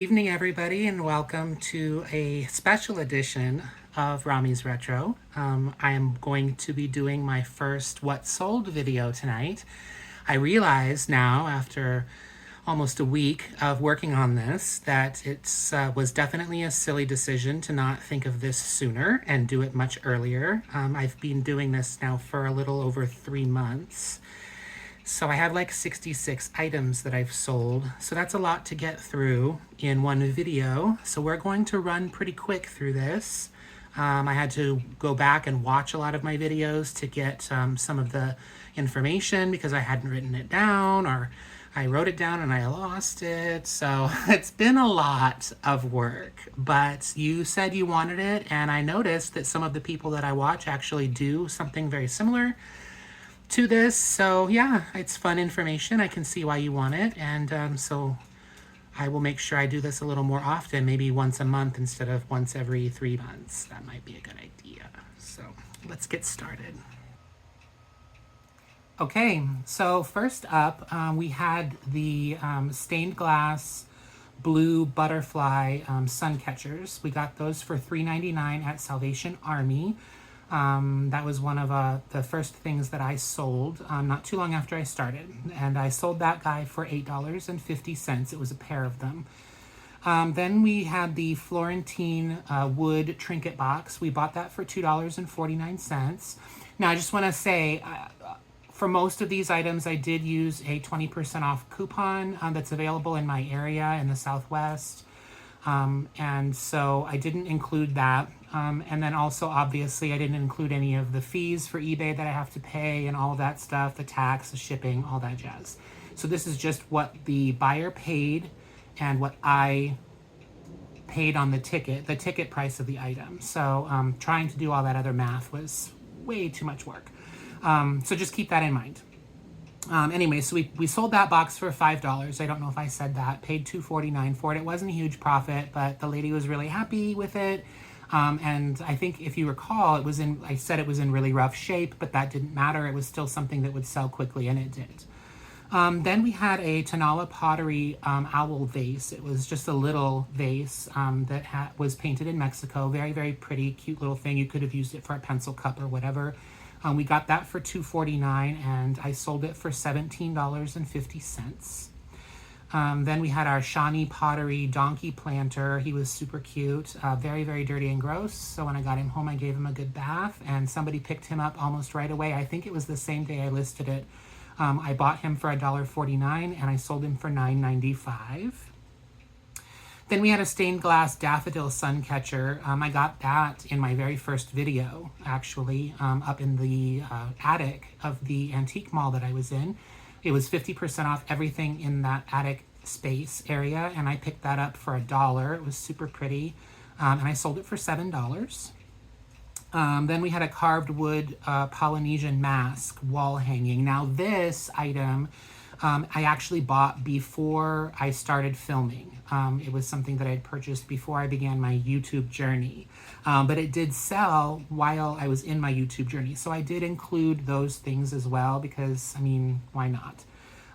Evening, everybody, and welcome to a special edition of Rami's Retro. I am going to be doing my first What Sold video tonight. I realize now, after almost a week of working on this, that it was definitely a silly decision to not think of this sooner and do it much earlier. I've been doing this now for a little over 3 months. So I have like 66 items that I've sold. So that's a lot to get through in one video. So we're going to run pretty quick through this. I had to go back and watch a lot of my videos to get some of the information because I hadn't written it down, or I wrote it down and I lost it. So it's been a lot of work, but you said you wanted it, and I noticed that some of the people that I watch actually do something very similar to this. So yeah, it's fun information. I can see why you want it, and so I will make sure I do this a little more often, maybe once a month instead of once every 3 months. That might be a good idea. So let's get started. Okay, so first up, we had the stained glass blue butterfly sun catchers. We got those for $3.99 at Salvation Army. That was one of the first things that I sold not too long after I started. And I sold that guy for $8.50. It was a pair of them. Then we had the Florentine wood trinket box. We bought that for $2.49. Now I just want to say, for most of these items, I did use a 20% off coupon that's available in my area in the Southwest. And so I didn't include that. And then also, obviously, I didn't include any of the fees for eBay that I have to pay and all of that stuff, the tax, the shipping, all that jazz. So this is just what the buyer paid and what I paid on the ticket price of the item. So trying to do all that other math was way too much work. So just keep that in mind. Anyway, so we sold that box for $5. I don't know if I said that. Paid $2.49 for it. It wasn't a huge profit, but the lady was really happy with it. And I think if you recall, I said it was in really rough shape, but that didn't matter. It was still something that would sell quickly, and it did. Then we had a Tanala Pottery owl vase. It was just a little vase that was painted in Mexico. Very, very pretty, cute little thing. You could have used it for a pencil cup or whatever. We got that for $2.49, and I sold it for $17.50. Then we had our Shawnee Pottery donkey planter. He was super cute, very, very dirty and gross. So when I got him home, I gave him a good bath, and somebody picked him up almost right away. I think it was the same day I listed it. I bought him for $1.49, and I sold him for $9.95. Then we had a stained glass daffodil sun catcher. I got that in my very first video, actually, up in the attic of the antique mall that I was in. It was 50% off everything in that attic space area, and I picked that up for $1. It was super pretty, and I sold it for $7. Then we had a carved wood Polynesian mask wall hanging. Now this item I actually bought before I started filming. It was something that I had purchased before I began my YouTube journey. But it did sell while I was in my YouTube journey. So I did include those things as well because, I mean, why not?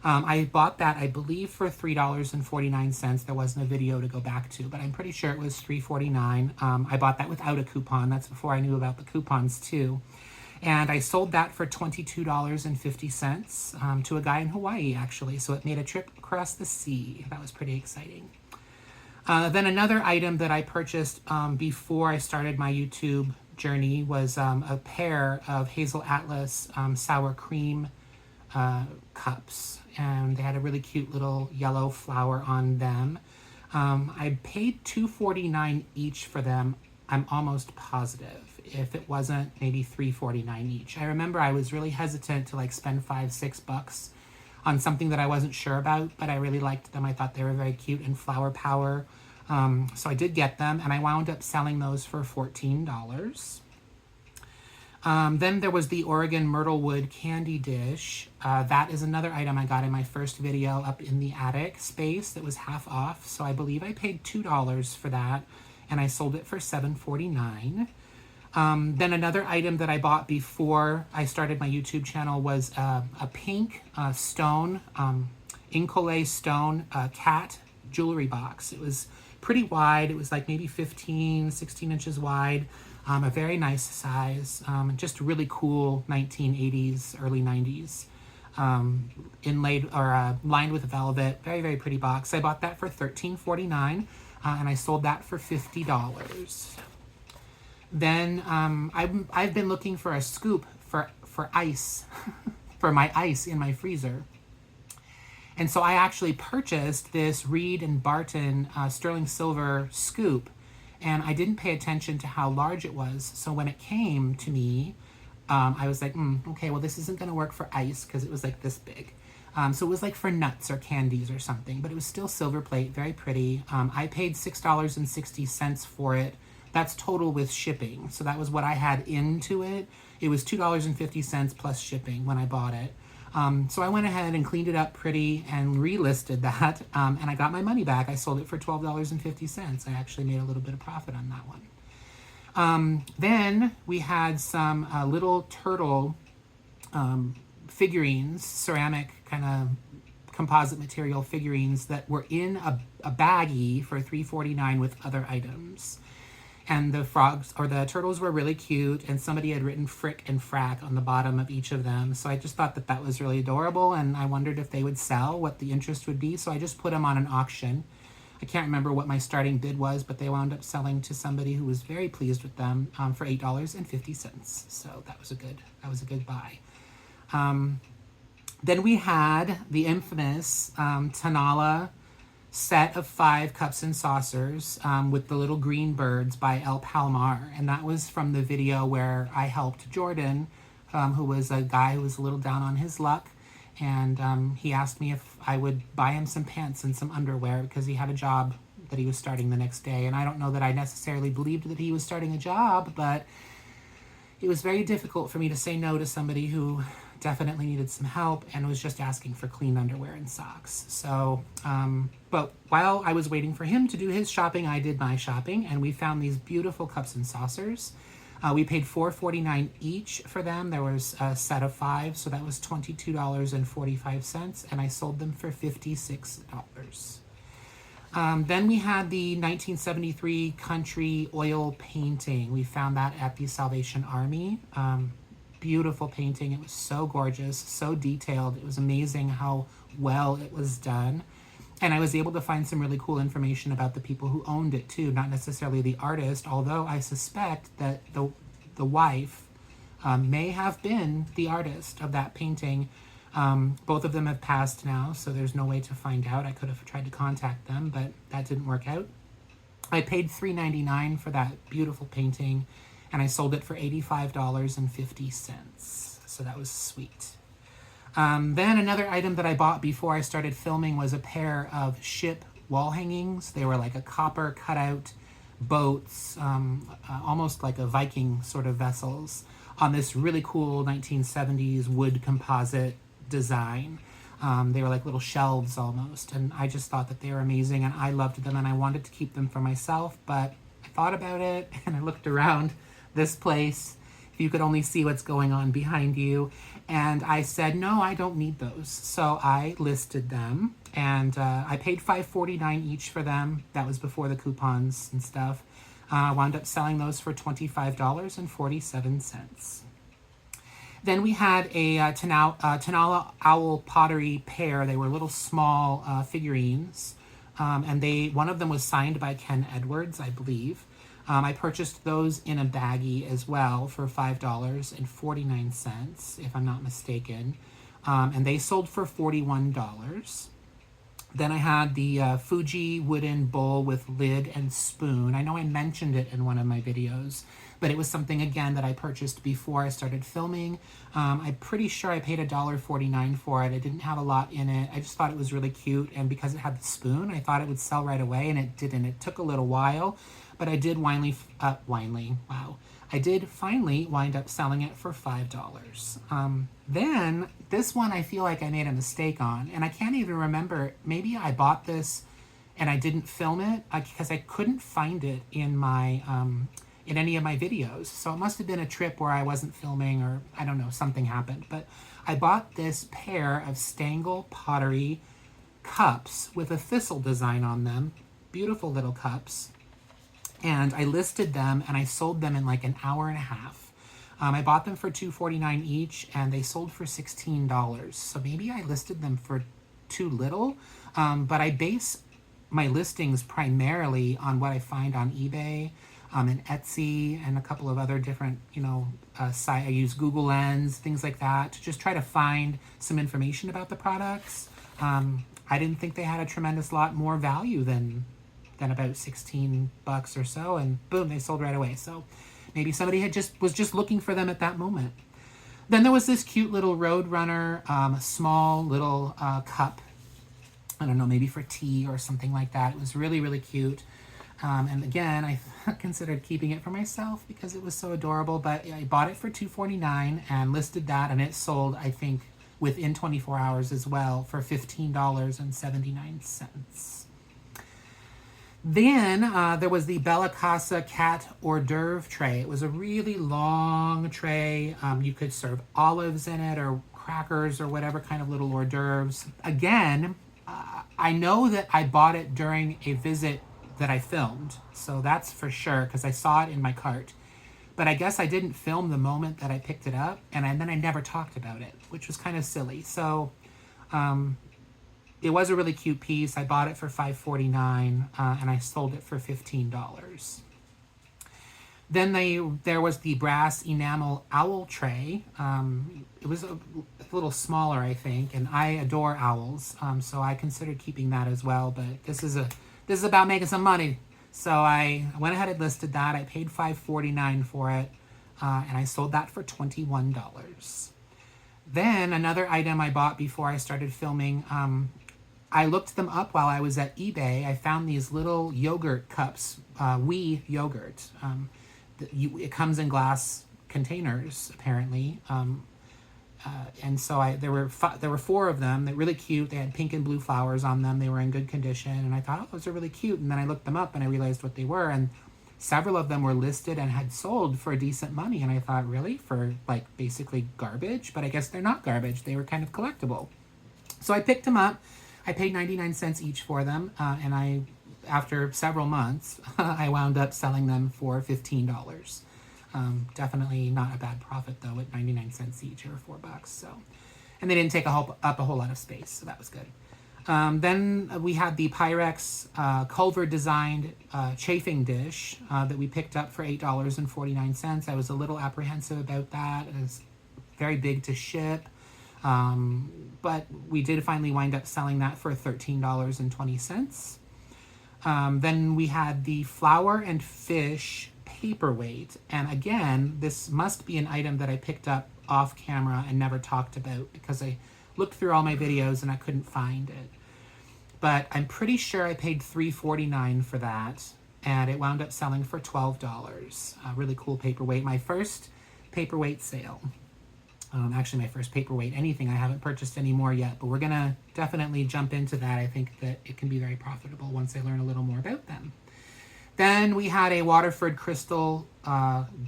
I bought that, I believe, for $3.49. There wasn't a video to go back to, but I'm pretty sure it was $3.49. I bought that without a coupon. That's before I knew about the coupons, too. And I sold that for $22.50 to a guy in Hawaii, actually. So it made a trip across the sea. That was pretty exciting. Then another item that I purchased before I started my YouTube journey was a pair of Hazel Atlas sour cream cups. And they had a really cute little yellow flower on them. I paid $2.49 each for them. I'm almost positive. If it wasn't, maybe $3.49 each. I remember I was really hesitant to spend $5-6 on something that I wasn't sure about, but I really liked them. I thought they were very cute and flower power. So I did get them, and I wound up selling those for $14. Then there was the Oregon Myrtlewood candy dish. That is another item I got in my first video up in the attic space that was half off. So I believe I paid $2 for that, and I sold it for $7.49. Then another item that I bought before I started my YouTube channel was a pink stone, Incolay stone cat jewelry box. It was pretty wide. It was like maybe 15, 16 inches wide. A very nice size. Just really cool 1980s, early 90s. Inlaid or lined with velvet. Very, very pretty box. I bought that for $13.49, and I sold that for $50. Then I've been looking for a scoop for ice, for my ice in my freezer. And so I actually purchased this Reed and Barton sterling silver scoop, and I didn't pay attention to how large it was. So when it came to me, I was like, okay, well, this isn't going to work for ice because it was like this big. So it was like for nuts or candies or something, but it was still silver plate, very pretty. I paid $6.60 for it. That's total with shipping. So that was what I had into it. It was $2.50 plus shipping when I bought it. So I went ahead and cleaned it up pretty and relisted that, and I got my money back. I sold it for $12.50. I actually made a little bit of profit on that one. Then we had some little turtle figurines, ceramic kind of composite material figurines that were in a baggie for $3.49 with other items. And the frogs or the turtles were really cute, and somebody had written frick and frack on the bottom of each of them. So I just thought that that was really adorable, and I wondered if they would sell, what the interest would be. So I just put them on an auction. I can't remember what my starting bid was, but they wound up selling to somebody who was very pleased with them for $8.50. So that was a good buy. Then we had the infamous Tanala set of 5 cups and saucers with the little green birds by El Palmar. And that was from the video where I helped Jordan, who was a guy who was a little down on his luck. And he asked me if I would buy him some pants and some underwear because he had a job that he was starting the next day. And I don't know that I necessarily believed that he was starting a job, but it was very difficult for me to say no to somebody who definitely needed some help and was just asking for clean underwear and socks. So, but while I was waiting for him to do his shopping, I did my shopping, and we found these beautiful cups and saucers. We paid $4.49 each for them. There was a set of 5, so that was $22.45, and I sold them for $56. Then we had the 1973 country oil painting. We found that at the Salvation Army. Beautiful painting. It was so gorgeous, so detailed. It was amazing how well it was done. And I was able to find some really cool information about the people who owned it too, not necessarily the artist, although I suspect that the wife may have been the artist of that painting. Both of them have passed now, so there's no way to find out. I could have tried to contact them, but that didn't work out. I paid $3.99 for that beautiful painting, and I sold it for $85.50. So that was sweet. Then another item that I bought before I started filming was a pair of ship wall hangings. They were like a copper cutout boats, almost like a Viking sort of vessels, on this really cool 1970s wood composite design. They were like little shelves almost, and I just thought that they were amazing, and I loved them, and I wanted to keep them for myself, but I thought about it, and I looked around this place, if you could only see what's going on behind you, and I said, no, I don't need those. So I listed them, and I paid $5.49 each for them. That was before the coupons and stuff. I wound up selling those for $25.47. Then we had a Tanala owl pottery pair. They were little small figurines, and one of them was signed by Ken Edwards, I believe. I purchased those in a baggie as well for $5.49, if I'm not mistaken. And they sold for $41. Then I had the Fuji wooden bowl with lid and spoon. I know I mentioned it in one of my videos, but it was something, again, that I purchased before I started filming. I'm pretty sure I paid $1.49 for it. It didn't have a lot in it. I just thought it was really cute, and because it had the spoon, I thought it would sell right away, and it didn't. It took a little while, but I did I did finally wind up selling it for $5. Then this one I feel like I made a mistake on, and I can't even remember. Maybe I bought this and I didn't film it because I couldn't find it in my in any of my videos. So it must have been a trip where I wasn't filming, or I don't know, something happened. But I bought this pair of Stangl pottery cups with a thistle design on them. Beautiful little cups. And I listed them and I sold them in like an hour and a half. I bought them for $2.49 each and they sold for $16. So maybe I listed them for too little, but I base my listings primarily on what I find on eBay and Etsy and a couple of other different, sites. I use Google Lens, things like that, to just try to find some information about the products. I didn't think they had a tremendous lot more value than about $16 or so, and boom, they sold right away. So maybe somebody was just looking for them at that moment. Then there was this cute little Roadrunner, small little cup. I don't know, maybe for tea or something like that. It was really, really cute. And again, I considered keeping it for myself because it was so adorable, but I bought it for $2.49 and listed that, and it sold, I think, within 24 hours as well for $15.79. Then there was the Bella Casa cat hors d'oeuvre tray. It was a really long tray. You could serve olives in it or crackers or whatever kind of little hors d'oeuvres. Again, I know that I bought it during a visit that I filmed, so that's for sure because I saw it in my cart. But I guess I didn't film the moment that I picked it up, and then I never talked about it, which was kind of silly. So it was a really cute piece. I bought it for $5.49 and I sold it for $15. Then there was the brass enamel owl tray. It was a little smaller, I think, and I adore owls, so I considered keeping that as well. But this is about making some money, so I went ahead and listed that. I paid $5.49 for it, and I sold that for $21. Then another item I bought before I started filming. I looked them up while I was at eBay. I found these little yogurt cups, Wee yogurt. It comes in glass containers, apparently. And so there were 4 of them. They're really cute. They had pink and blue flowers on them. They were in good condition. And I thought, oh, those are really cute. And then I looked them up and I realized what they were. And several of them were listed and had sold for decent money. And I thought, really? For like basically garbage? But I guess they're not garbage. They were kind of collectible. So I picked them up. I paid 99 cents each for them. And after several months, I wound up selling them for $15. Definitely not a bad profit though at 99 cents each or $4. So, and they didn't take up a whole lot of space, so that was good. Then we had the Pyrex Culver designed chafing dish that we picked up for $8.49. I was a little apprehensive about that. It was very big to ship. But we did finally wind up selling that for $13.20. Then we had the flour and fish paperweight. And again, this must be an item that I picked up off camera and never talked about because I looked through all my videos and I couldn't find it. But I'm pretty sure I paid $3.49 for that. And it wound up selling for $12. A really cool paperweight. My first paperweight sale. Actually, my first paperweight anything. I haven't purchased any more yet, but we're going to definitely jump into that. I think that it can be very profitable once I learn a little more about them. Then we had a Waterford crystal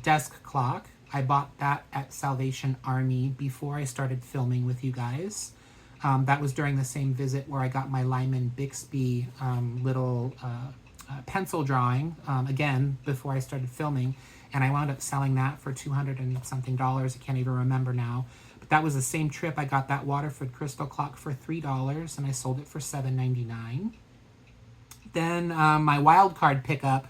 desk clock. I bought that at Salvation Army before I started filming with you guys. That was during the same visit where I got my Lyman Bixby little pencil drawing, again, before I started filming. And I wound up selling that for $200 and something. I can't even remember now. But that was the same trip. I got that Waterford crystal clock for $3 and I sold it for $7.99. Then my wild card pickup,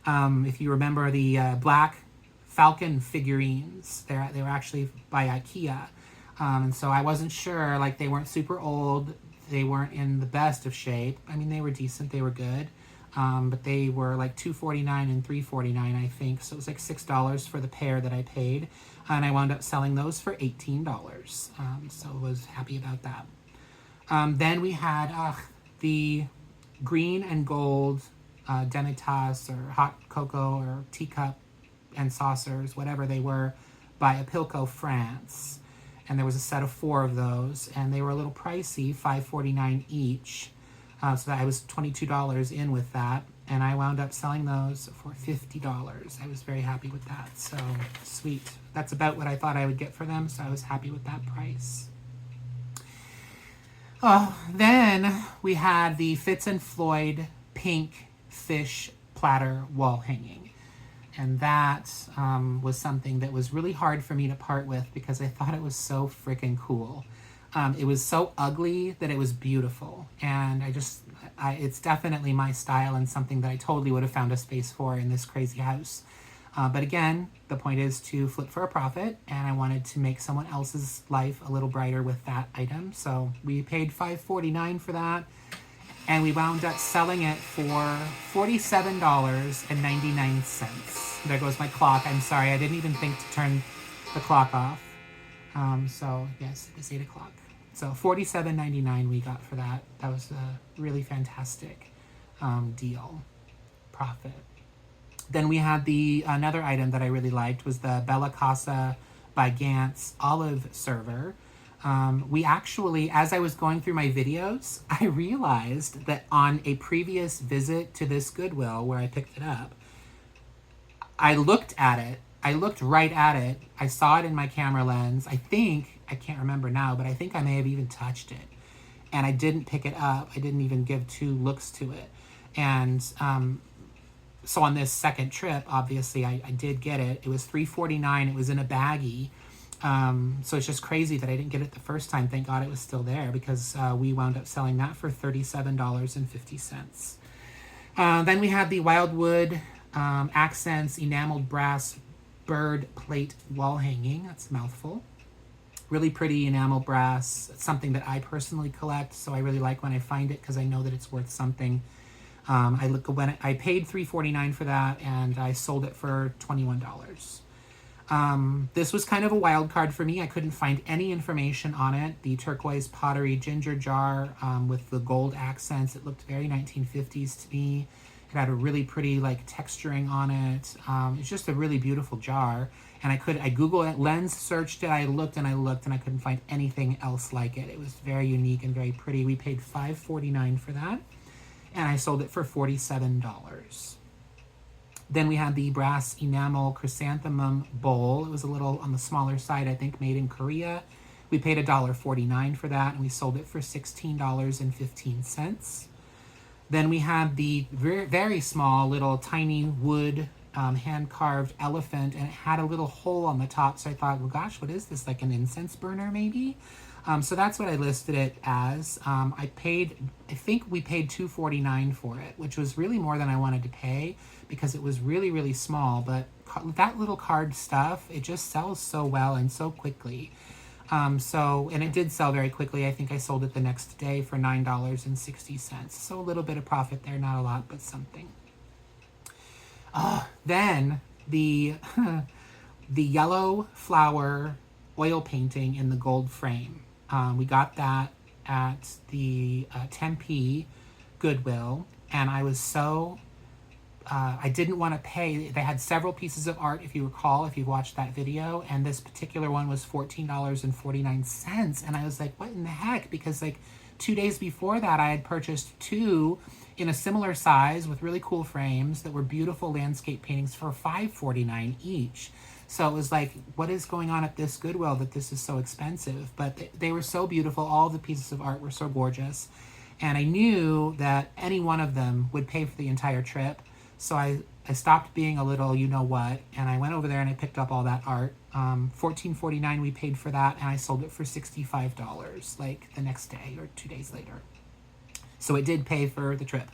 if you remember the black Falcon figurines, they were actually by IKEA. And so I wasn't sure, like they weren't super old. They weren't in the best of shape. I mean, they were decent. They were good. But they were like $2.49 and $3.49, I think. So it was like $6 for the pair that I paid. And I wound up selling those for $18. So I was happy about that. Then we had the green and gold demitasse or hot cocoa or teacup and saucers, whatever they were, by Apilco, France. And there was a set of 4 of those. And they were a little pricey, $5.49 each. So I was $22 in with that, and I wound up selling those for $50. I was very happy with that, so sweet. That's about what I thought I would get for them, so I was happy with that price. Oh, then we had the Fitz and Floyd pink fish platter wall hanging. And that was something that was really hard for me to part with because I thought it was so freaking cool. It was so ugly that it was beautiful. And it's definitely my style and something that I totally would have found a space for in this crazy house. But again, the point is to flip for a profit, and I wanted to make someone else's life a little brighter with that item. So we paid $5.49 for that, and we wound up selling it for $47.99. There goes my clock. I'm sorry, I didn't even think to turn the clock off. So yes, it is 8 o'clock. So $47.99 we got for that. That was a really fantastic deal, profit. Then we had another item that I really liked was the Bella Casa by Gantz olive server. We actually, as I was going through my videos, I realized that on a previous visit to this Goodwill where I picked it up, I looked at it. I looked right at it. I saw it in my camera lens. I can't remember now, but I think I may have even touched it. And I didn't pick it up. I didn't even give 2 looks to it. And so on this second trip, obviously, I did get it. It was $3.49. It was in a baggie. So it's just crazy that I didn't get it the first time. Thank God it was still there because we wound up selling that for $37.50. Then we had the Wildwood Accents enameled brass bird plate wall hanging. That's a mouthful. Really pretty enamel brass. It's something that I personally collect, so I really like when I find it because I know that it's worth something. I paid $3.49 for that, and I sold it for $21. This was kind of a wild card for me. I couldn't find any information on it. The turquoise pottery ginger jar with the gold accents. It looked very 1950s to me. It had a really pretty texturing on it. It's just a really beautiful jar. And I Googled it, lens searched it, I looked, and I couldn't find anything else like it. It was very unique and very pretty. We paid $5.49 for that, and I sold it for $47. Then we had the brass enamel chrysanthemum bowl. It was a little on the smaller side, I think, made in Korea. We paid $1.49 for that, and we sold it for $16.15. Then we had the very, very small little tiny wood hand-carved elephant, and it had a little hole on the top. So I thought, well, gosh, what is this? Like an incense burner, maybe? So that's what I listed it as. I think we paid $2.49 for it, which was really more than I wanted to pay because it was really, really small. But that little card stuff, it just sells so well and so quickly. And it did sell very quickly. I think I sold it the next day for $9.60. So a little bit of profit there, not a lot, but something. Then the yellow flower oil painting in the gold frame. We got that at the Tempe Goodwill, and I was so I didn't want to pay. They had several pieces of art, if you recall, if you watched that video, and this particular one was $14.49, and I was like, what in the heck? Because 2 days before that, I had purchased 2 in a similar size with really cool frames that were beautiful landscape paintings for $5.49 each. So it was like, what is going on at this Goodwill that this is so expensive? But they were so beautiful. All the pieces of art were so gorgeous. And I knew that any one of them would pay for the entire trip. So I stopped being a little you-know-what, and I went over there and I picked up all that art. $14.49 we paid for that, and I sold it for $65 the next day or 2 days later. So it did pay for the trip.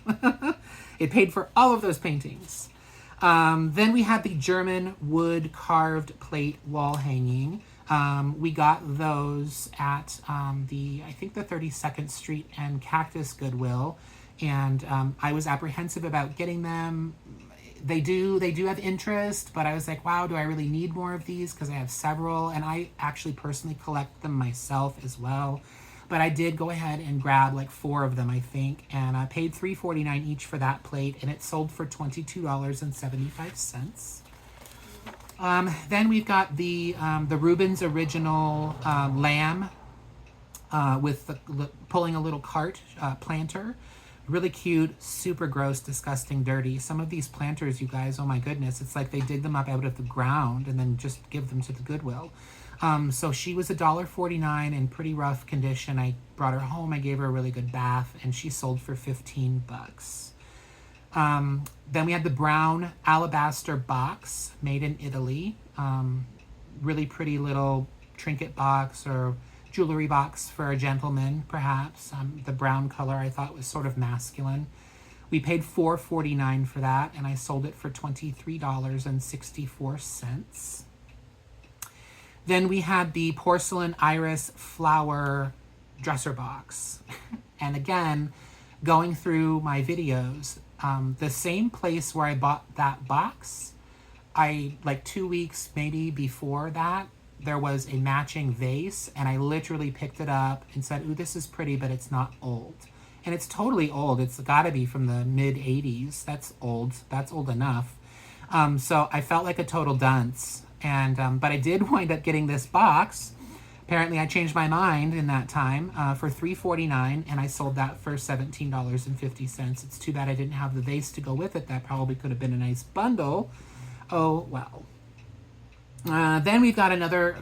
It paid for all of those paintings. Then we had the German wood carved plate wall hanging. We got those at I think the 32nd Street and Cactus Goodwill, and I was apprehensive about getting them. They do have interest, but I was like, wow, do I really need more of these? Because I have several, and I actually personally collect them myself as well. But I did go ahead and grab 4 of them, I think, and I paid $3.49 each for that plate, and it sold for $22.75. Then we've got the Rubens original lamb with pulling a little cart planter. Really cute, super gross, disgusting, dirty. Some of these planters, you guys, oh my goodness, it's like they dig them up out of the ground and then just give them to the Goodwill. So she was $1.49 in pretty rough condition. I brought her home. I gave her a really good bath, and she sold for 15 bucks. Then we had the brown alabaster box made in Italy. Really pretty little trinket box or jewelry box for a gentleman, perhaps. The brown color I thought was sort of masculine. We paid $4.49 for that, and I sold it for $23.64. Then we had the porcelain iris flower dresser box. And again, going through my videos, the same place where I bought that box, like 2 weeks maybe before that, there was a matching vase, and I literally picked it up and said, ooh, this is pretty, but it's not old. And it's totally old. It's got to be from the mid 80s. That's old. That's old enough. So I felt like a total dunce. And but I did wind up getting this box. Apparently I changed my mind in that time for $3.49, and I sold that for $17.50. It's too bad I didn't have the vase to go with it. That probably could have been a nice bundle. Oh, well. Then we've got another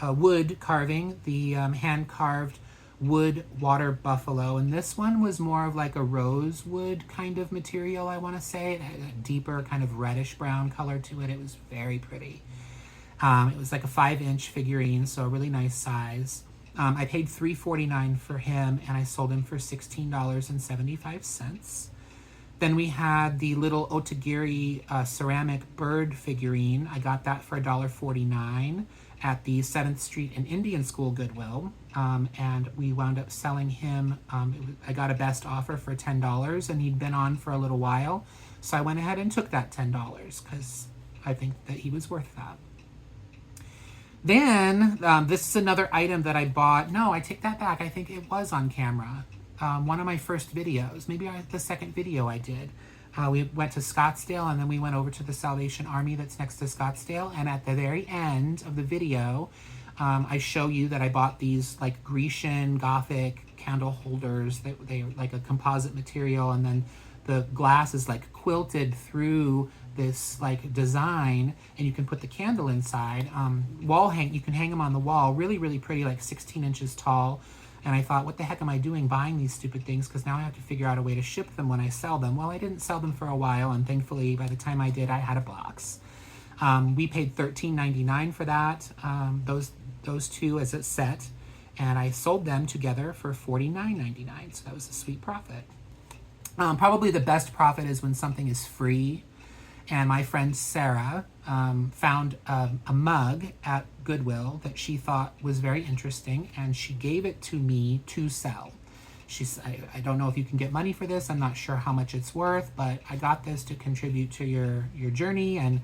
wood carving, the hand-carved wood water buffalo, and this one was more of like a rosewood kind of material, I want to say. It had a deeper kind of reddish brown color to it. It was very pretty. It was like a 5-inch figurine, so a really nice size. I paid $3.49 for him, and I sold him for $16.75. Then we had the little Otagiri ceramic bird figurine. I got that for $1.49 at the 7th Street and Indian School Goodwill. And we wound up selling him, I got a best offer for $10, and he'd been on for a little while. So I went ahead and took that $10 because I think that he was worth that. Then, this is another item that I bought. No, I take that back. I think it was on camera. One of my first videos, maybe the second video I did. We went to Scottsdale, and then we went over to the Salvation Army that's next to Scottsdale. And at the very end of the video, I show you that I bought these like Grecian Gothic candle holders. They're like a composite material, and then the glass is like quilted through this like design, and you can put the candle inside. You can hang them on the wall. Really, really pretty, like 16 inches tall. And I thought, what the heck am I doing buying these stupid things? Because now I have to figure out a way to ship them when I sell them. Well, I didn't sell them for a while, and thankfully by the time I did, I had a box. We paid $13.99 for that, those two as a set, and I sold them together for $49.99, so that was a sweet profit. Probably the best profit is when something is free. And my friend Sarah found a mug at Goodwill that she thought was very interesting, and she gave it to me to sell. I don't know if you can get money for this. I'm not sure how much it's worth, but I got this to contribute to your journey. And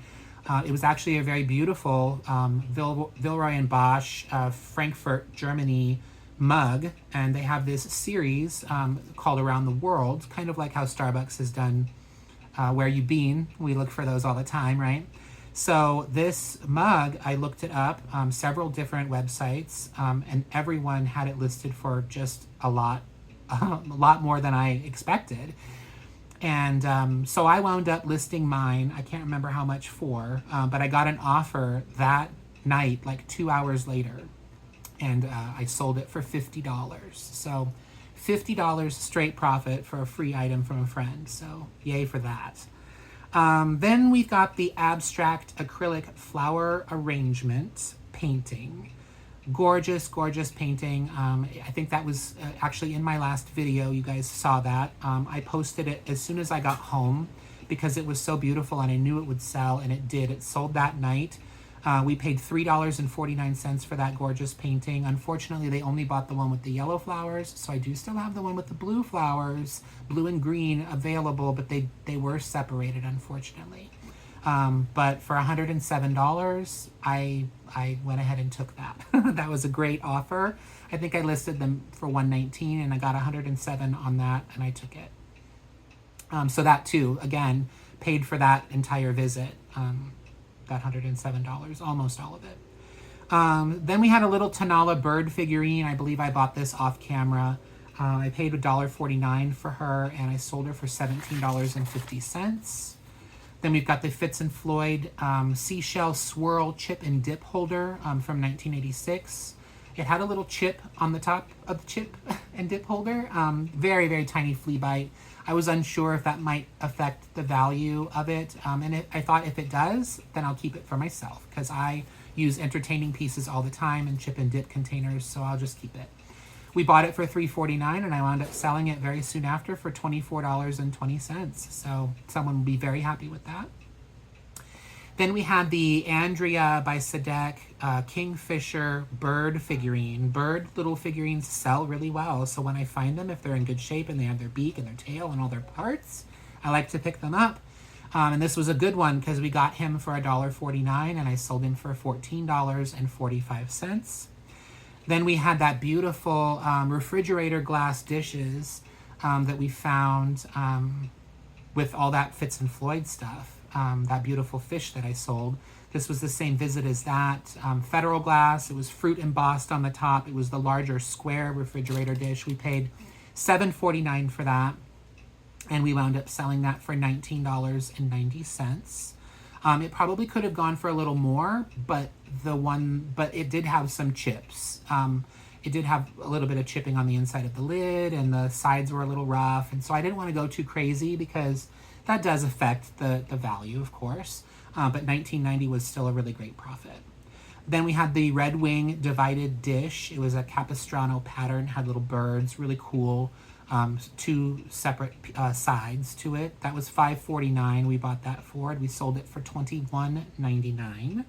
it was actually a very beautiful Villeroy and Bosch Frankfurt, Germany mug. And they have this series called Around the World, kind of like how Starbucks has done Where You Been. We look for those all the time, right? So this mug, I looked it up, several different websites, and everyone had it listed for just a lot more than I expected. And so I wound up listing mine. I can't remember how much for, but I got an offer that night, like 2 hours later, and I sold it for $50. So $50 straight profit for a free item from a friend. So yay for that. Then we've got the abstract acrylic flower arrangement painting. Gorgeous, gorgeous painting. I think that was actually in my last video. You guys saw that. I posted it as soon as I got home because it was so beautiful and I knew it would sell, and it did. It sold that night. We paid $3.49 for that gorgeous painting. Unfortunately, they only bought the one with the yellow flowers, so I do still have the one with the blue flowers, blue and green, available, but they were separated, unfortunately. But for $107, I went ahead and took that. That was a great offer. I think I listed them for $119, and I got $107 on that, and I took it. So that too, again, paid for that entire visit. That $107, almost all of it. Then we had a little Tanala bird figurine. I believe I bought this off camera. I paid $1.49 for her, and I sold her for $17.50. Then we've got the Fitz and Floyd seashell swirl chip and dip holder from 1986. It had a little chip on the top of the chip and dip holder. Very, very tiny flea bite. I was unsure if that might affect the value of it. I thought if it does, then I'll keep it for myself because I use entertaining pieces all the time in chip and dip containers, so I'll just keep it. We bought it for $3.49 and I wound up selling it very soon after for $24.20. So someone will be very happy with that. Then we had the Andrea by Sadek Kingfisher bird figurine. Bird little figurines sell really well. So when I find them, if they're in good shape and they have their beak and their tail and all their parts, I like to pick them up. And this was a good one because we got him for $1.49 and I sold him for $14.45. Then we had that beautiful refrigerator glass dishes that we found with all that Fitz and Floyd stuff. That beautiful fish that I sold. This was the same visit as that. Federal glass. It was fruit embossed on the top. It was the larger square refrigerator dish. We paid $7.49 for that. And we wound up selling that for $19.90. It probably could have gone for a little more, but it did have some chips. It did have a little bit of chipping on the inside of the lid, and the sides were a little rough. And so I didn't want to go too crazy because that does affect the value, of course. But $19.90 was still a really great profit. Then we had the Red Wing divided dish. It was a Capistrano pattern, had little birds, really cool. Two separate sides to it. That was $5.49. We bought that for it. We sold it for $21.99.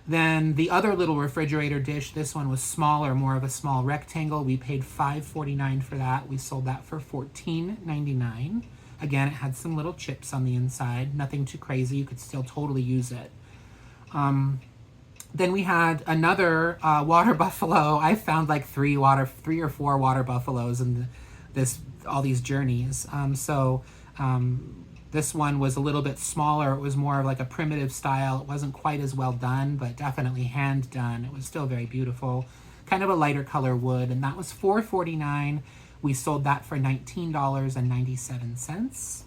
Then the other little refrigerator dish, this one was smaller, more of a small rectangle. We paid $5.49 for that. We sold that for $14.99. Again, it had some little chips on the inside. Nothing too crazy. You could still totally use it. Then we had another water buffalo. I found like three or four water buffaloes in all these journeys. This one was a little bit smaller. It was more of like a primitive style. It wasn't quite as well done, but definitely hand done. It was still very beautiful. Kind of a lighter color wood, and that was $4.49. We sold that for $19.97.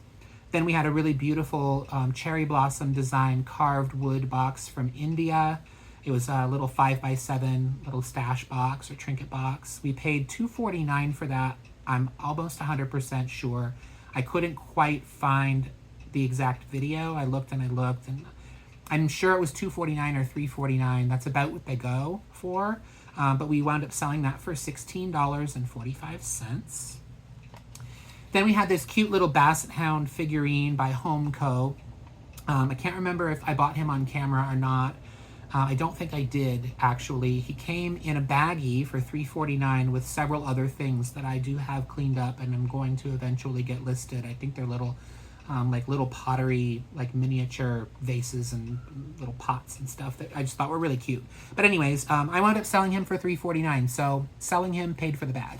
Then we had a really beautiful cherry blossom design carved wood box from India. It was a little 5x7 little stash box or trinket box. We paid $2.49 for that. I'm almost 100% sure. I couldn't quite find the exact video. I looked, and I'm sure it was $2.49 or $3.49. That's about what they go for. But we wound up selling that for $16.45. Then we had this cute little Basset Hound figurine by Home Co. I can't remember if I bought him on camera or not. I don't think I did, actually. He came in a baggie for $3.49 with several other things that I do have cleaned up and I'm going to eventually get listed. I think they're little pottery, like miniature vases and little pots and stuff that I just thought were really cute. But anyways, I wound up selling him for $3.49. So selling him paid for the bag.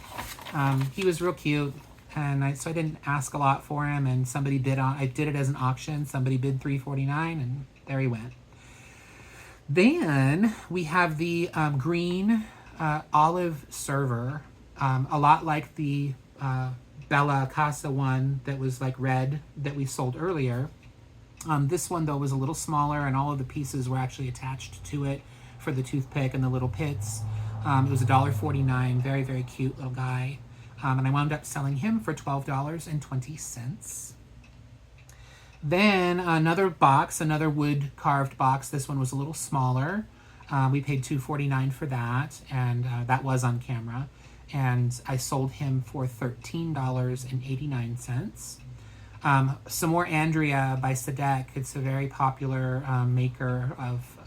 He was real cute. And so I didn't ask a lot for him, and somebody bid on. I did it as an auction. Somebody bid $3.49, and there he went. Then we have the green olive server, a lot like the Bella Casa one that was like red that we sold earlier. This one though was a little smaller, and all of the pieces were actually attached to it for the toothpick and the little pits. It was $1.49, very, very cute little guy. And I wound up selling him for $12.20. Then another box, another wood carved box. This one was a little smaller. We paid $2.49 for that, and that was on camera. And I sold him for $13.89. Some more Andrea by Sadek. It's a very popular maker of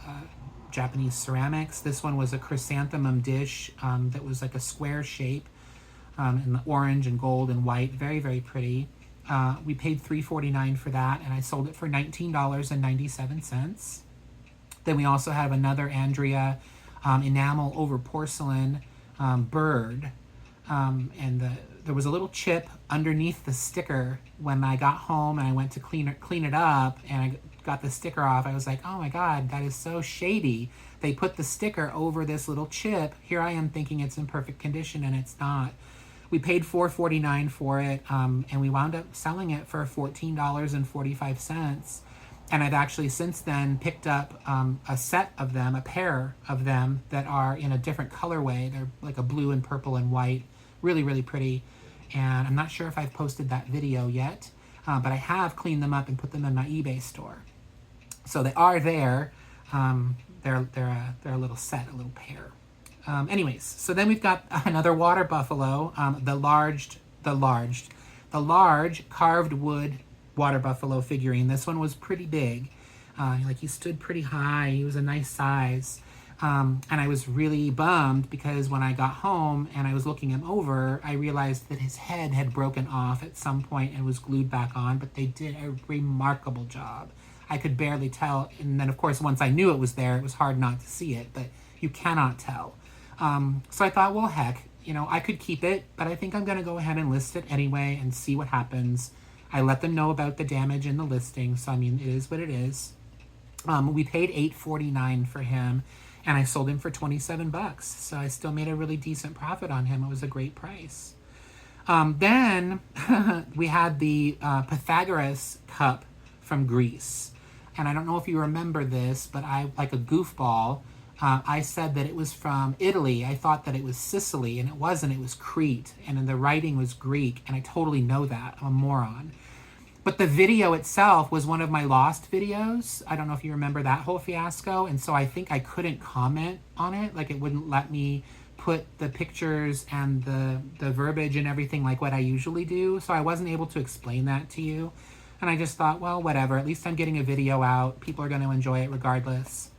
Japanese ceramics. This one was a chrysanthemum dish that was like a square shape in the orange and gold and white. Very, very pretty. We paid $3.49 for that, and I sold it for $19.97. Then we also have another Andrea enamel over porcelain bird. There was a little chip underneath the sticker when I got home and I went to clean it up, and I got the sticker off. I was like, oh my God, that is so shady. They put the sticker over this little chip. Here I am thinking it's in perfect condition, and it's not. We paid $4.49 for it, and we wound up selling it for $14.45. And I've actually since then picked up a set of them, a pair of them that are in a different colorway. They're like a blue and purple and white, really, really pretty. And I'm not sure if I've posted that video yet, but I have cleaned them up and put them in my eBay store. So they are there. They're a little set, a little pair. Anyways, so then we've got another water buffalo, the large carved wood water buffalo figurine. This one was pretty big. Like he stood pretty high. He was a nice size. And I was really bummed because when I got home and I was looking him over, I realized that his head had broken off at some point and was glued back on, but they did a remarkable job. I could barely tell. And then of course, once I knew it was there, it was hard not to see it, but you cannot tell. So I thought, well, heck, I could keep it, but I think I'm going to go ahead and list it anyway and see what happens. I let them know about the damage in the listing. So, I mean, it is what it is. We paid $8.49 for him and I sold him for $27. So I still made a really decent profit on him. It was a great price. Then we had the Pythagoras cup from Greece. And I don't know if you remember this, but I, like a goofball, I said that it was from Italy. I thought that it was Sicily, and it wasn't. It was Crete, and the writing was Greek, and I totally know that. I'm a moron. But the video itself was one of my lost videos. I don't know if you remember that whole fiasco, and so I think I couldn't comment on it. Like, it wouldn't let me put the pictures and the verbiage and everything like what I usually do, so I wasn't able to explain that to you. And I just thought, well, whatever. At least I'm getting a video out. People are going to enjoy it regardless.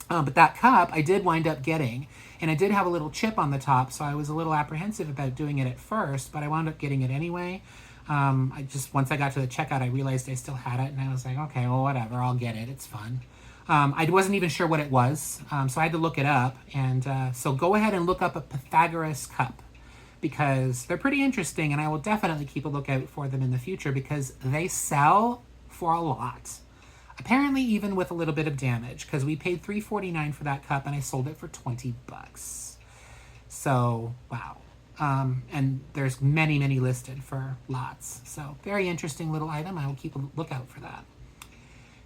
But that cup I did wind up getting, and it did have a little chip on the top, so I was a little apprehensive about doing it at first, but I wound up getting it anyway. Once I got to the checkout, I realized I still had it, and I was like, okay, well, whatever, I'll get it, it's fun. I wasn't even sure what it was, so I had to look it up, and so go ahead and look up a Pythagoras cup, because they're pretty interesting, and I will definitely keep a lookout for them in the future, because they sell for a lot. Apparently even with a little bit of damage, because we paid $3.49 for that cup and I sold it for $20. So, wow. And there's many, many listed for lots. So, very interesting little item. I will keep a lookout for that.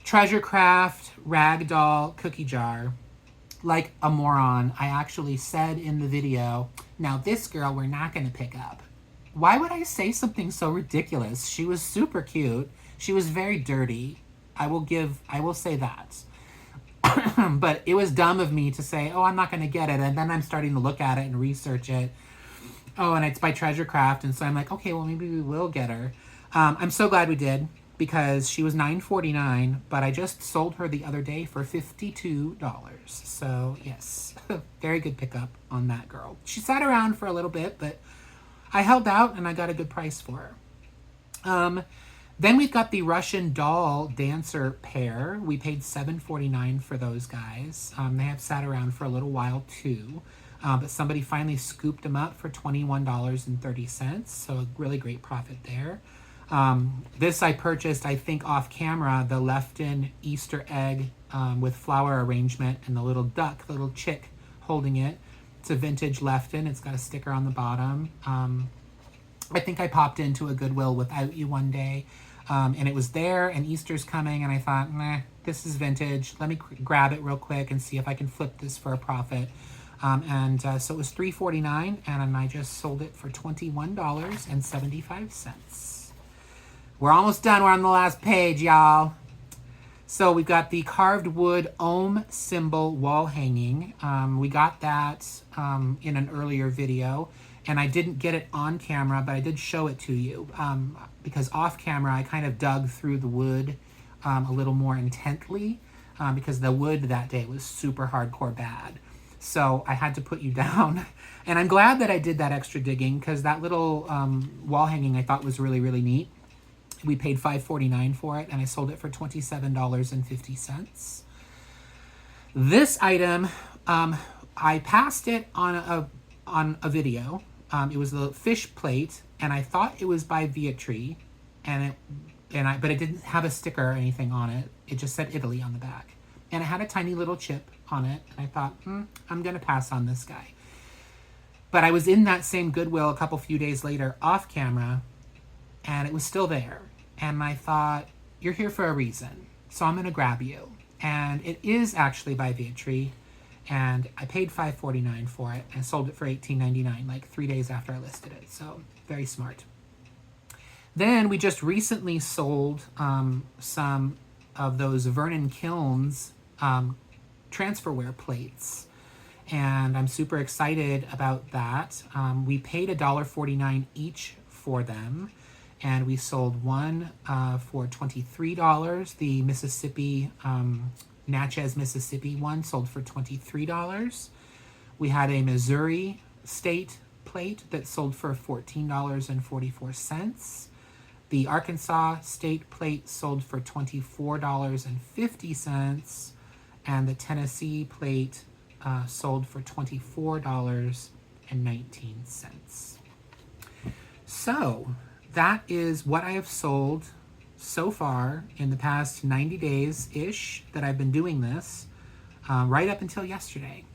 Treasure Craft Ragdoll Cookie Jar. Like a moron, I actually said in the video, now this girl we're not going to pick up. Why would I say something so ridiculous? She was super cute. She was very dirty. I will say that. But it was dumb of me to say, oh, I'm not going to get it. And then I'm starting to look at it and research it. Oh, and it's by Treasure Craft. And so I'm like, okay, well, maybe we will get her. I'm so glad we did, because she was $9.49, but I just sold her the other day for $52. So, yes, very good pickup on that girl. She sat around for a little bit, but I held out and I got a good price for her. Then we've got the Russian doll dancer pair. We paid $7.49 for those guys. They have sat around for a little while too, but somebody finally scooped them up for $21.30, so a really great profit there. This I purchased, I think, off camera, the Lefton Easter egg with flower arrangement and the little duck, the little chick holding it. It's a vintage Lefton. It's got a sticker on the bottom. I think I popped into a Goodwill without you one day. And it was there, and Easter's coming, and I thought, nah, this is vintage. Let me grab it real quick and see if I can flip this for a profit. So it was $3.49, and I just sold it for $21.75. We're almost done. We're on the last page, y'all. So we've got the carved wood Ohm symbol wall hanging. We got that in an earlier video. And I didn't get it on camera, but I did show it to you. Because off camera, I kind of dug through the wood a little more intently. Because the wood that day was super hardcore bad. So I had to put you down. And I'm glad that I did that extra digging, because that little wall hanging I thought was really, really neat. We paid $5.49 for it, and I sold it for $27.50. This item, I passed it on a video. It was the fish plate, and I thought it was by Vietri, but it didn't have a sticker or anything on it. It just said Italy on the back, and it had a tiny little chip on it. And I thought, I'm gonna pass on this guy. But I was in that same Goodwill a few days later off camera, and it was still there. And I thought, you're here for a reason, so I'm gonna grab you. And it is actually by Vietri, and I paid $5.49 for it and sold it for $18.99, like 3 days after I listed it. So very smart. Then we just recently sold some of those Vernon Kilns transferware plates, and I'm super excited about that. We paid $1.49 each for them, and we sold one for $23. The Mississippi, Natchez, Mississippi one sold for $23. We had a Missouri State plate that sold for $14.44. The Arkansas State plate sold for $24.50, and the Tennessee plate sold for $24.19. So that is what I have sold so far in the past 90 days-ish that I've been doing this, right up until yesterday.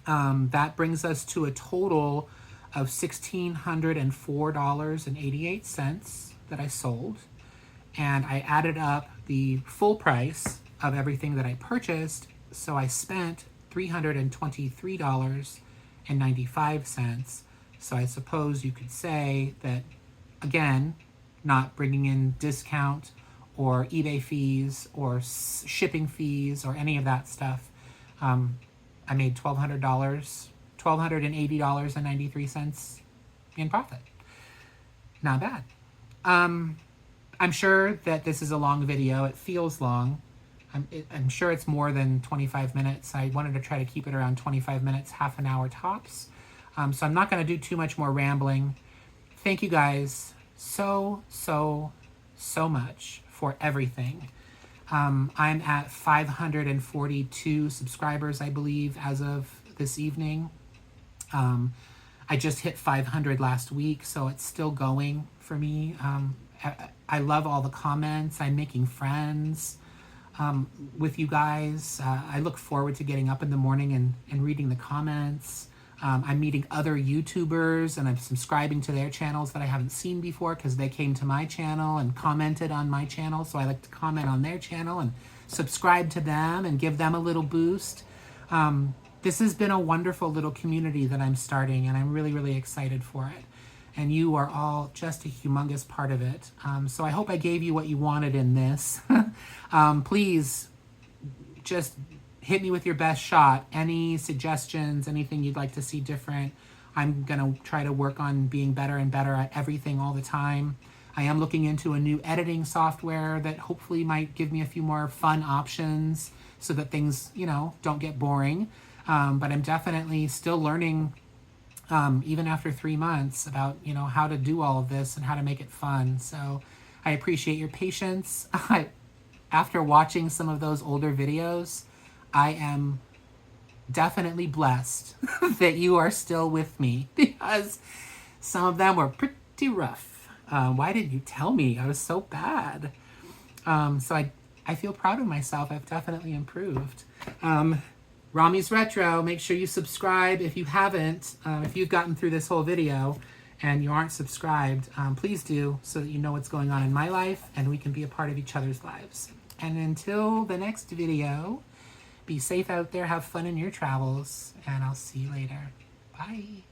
That brings us to a total of $1,604.88 that I sold. And I added up the full price of everything that I purchased, so I spent $323.95. So I suppose you could say that, again, not bringing in discount or eBay fees or shipping fees or any of that stuff, I made $1,280.93 in profit. Not bad. I'm sure that this is a long video. It feels long. I'm sure it's more than 25 minutes. I wanted to try to keep it around 25 minutes, half an hour tops. So I'm not going to do too much more rambling. Thank you guys so much for everything. I'm at 542 subscribers, I believe, as of this evening. I just hit 500 last week, so it's still going for me. I love all the comments. I'm making friends with you guys. I look forward to getting up in the morning and reading the comments. I'm meeting other YouTubers, and I'm subscribing to their channels that I haven't seen before because they came to my channel and commented on my channel. So I like to comment on their channel and subscribe to them and give them a little boost. This has been a wonderful little community that I'm starting, and I'm really excited for it. And you are all just a humongous part of it. So I hope I gave you what you wanted in this. Please just hit me with your best shot. Any suggestions, anything you'd like to see different. I'm going to try to work on being better and better at everything all the time. I am looking into a new editing software that hopefully might give me a few more fun options so that things, don't get boring. But I'm definitely still learning, even after 3 months, about, how to do all of this and how to make it fun. So I appreciate your patience. After watching some of those older videos, I am definitely blessed that you are still with me, because some of them were pretty rough. Why didn't you tell me? I was so bad. So I feel proud of myself. I've definitely improved. Rami's Retro, make sure you subscribe if you haven't. If you've gotten through this whole video and you aren't subscribed, please do, so that you know what's going on in my life and we can be a part of each other's lives. And until the next video, be safe out there, have fun in your travels, and I'll see you later. Bye.